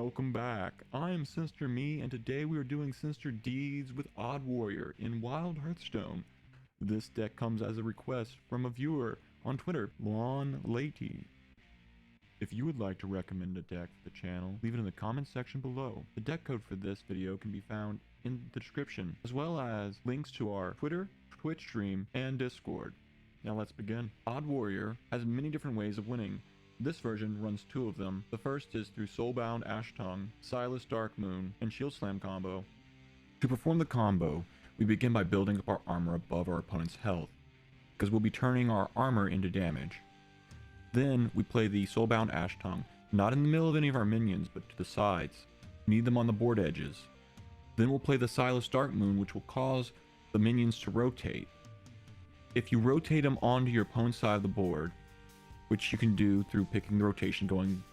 welcome back. I'm SinisterMe, and today we are doing Sinister Deeds with Odd Warrior in Wild Hearthstone. This deck comes as a request from a viewer on Twitter, Lon Lady. If you would like to recommend a deck for the channel, leave it in the comment section below. The deck code for this video can be found in the description, as well as links to our Twitter, Twitch stream, and Discord. Now let's begin. Odd Warrior has many different ways of winning. This version runs two of them. The first is through Soulbound Ash Tongue, Silas Dark Moon, and Shield Slam combo. To perform the combo, we begin by building up our armor above our opponent's health, because we'll be turning our armor into damage. Then we play the Soulbound Ash Tongue, not in the middle of any of our minions, but to the sides. We need them on the board edges. Then we'll play the Silas Dark Moon, which will cause the minions to rotate. If you rotate them onto your opponent's side of the board, which you can do through picking the rotation going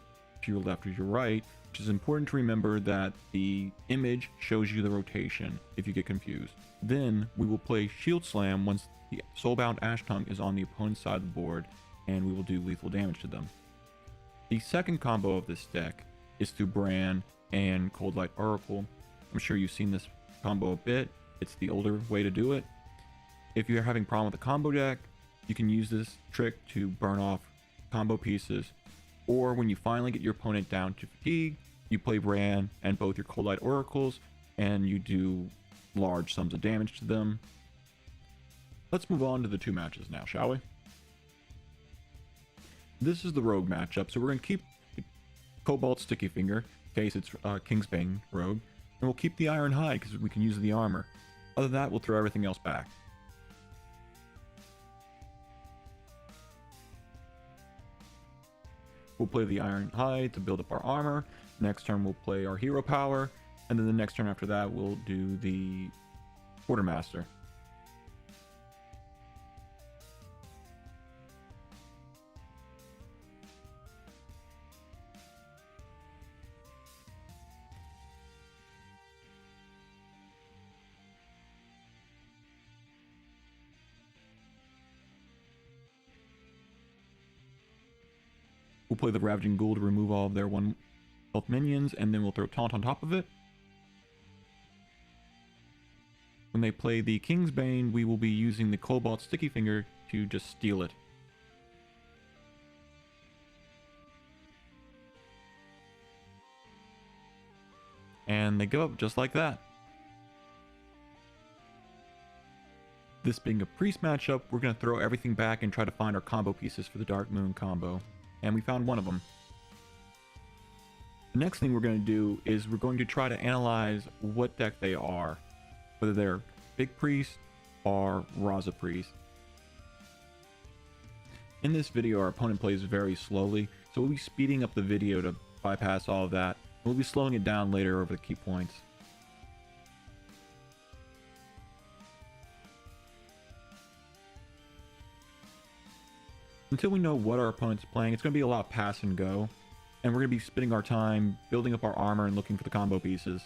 to your left or your right, which is important to remember that the image shows you the rotation if you get confused. Then we will play Shield Slam once the Soulbound Ash Tongue is on the opponent's side of the board, and we will do lethal damage to them. The second combo of this deck is through Bran and Cold Light Oracle. I'm sure you've seen this combo a bit. It's the older way to do it. If you're having a problem with the combo deck, you can use this trick to burn off combo pieces, or when you finally get your opponent down to fatigue, you play Bran and both your Cold Light Oracles, and you do large sums of damage to them. Let's move on to the two matches now, shall we? This is the Rogue matchup, so we're going to keep the Cobalt Sticky Finger, in case it's Kingsbane Rogue, and we'll keep the Iron Hide, because we can use the armor. Other than that, we'll throw everything else back. We'll play the Iron Hide to build up our armor. Next turn we'll play our Hero Power, and then the next turn after that we'll do the Quartermaster. We'll play the Ravaging Ghoul to remove all of their 1 health minions, and then we'll throw Taunt on top of it. When they play the Kingsbane, we will be using the Cobalt Sticky Finger to just steal it. And they go up just like that. This being a priest matchup, we're going to throw everything back and try to find our combo pieces for the Dark Moon combo. And we found one of them. The next thing we're going to do is we're going to try to analyze what deck they are, whether they're Big Priest or Raza Priest. In this video, our opponent plays very slowly, so we'll be speeding up the video to bypass all of that. We'll be slowing it down later over the key points. Until we know what our opponent's playing, it's going to be a lot of pass and go, and we're going to be spending our time building up our armor and looking for the combo pieces.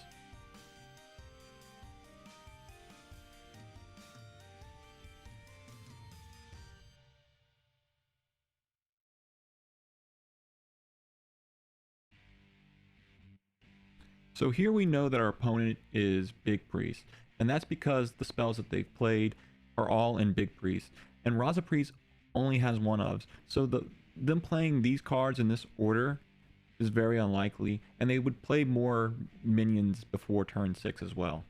So here we know that our opponent is Big Priest, and that's because the spells that they've played are all in Big Priest, and Raza Priest only has one ofs, so them playing these cards in this order is very unlikely, and they would play more minions before turn 6 as well.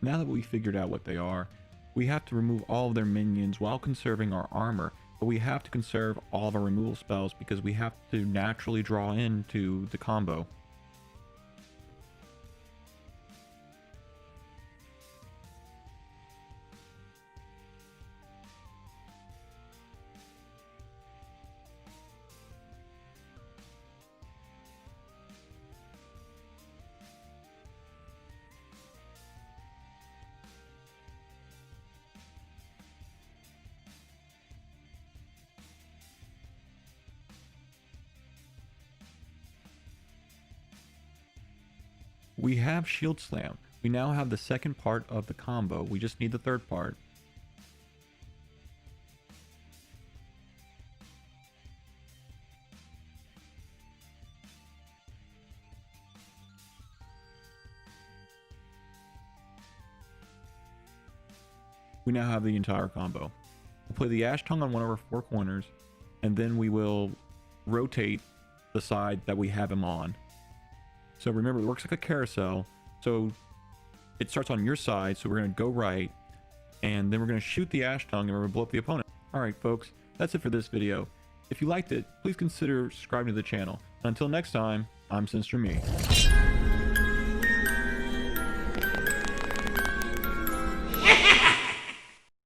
Now that we figured out what they are, we have to remove all of their minions while conserving our armor, but we have to conserve all of our removal spells because we have to naturally draw into the combo. we have Shield Slam. We now have the second part of the combo. We just need the third part. We now have the entire combo. We'll play the Ash Tongue on one of our 4 corners, and then we will rotate the side that we have him on. So remember, it works like a carousel. So it starts on your side, so we're going to go right, and then we're going to shoot the Ash Tongue, and we're going to blow up the opponent. Alright folks, that's it for this video. If you liked it, please consider subscribing to the channel. Until next time, I'm SinisterMe.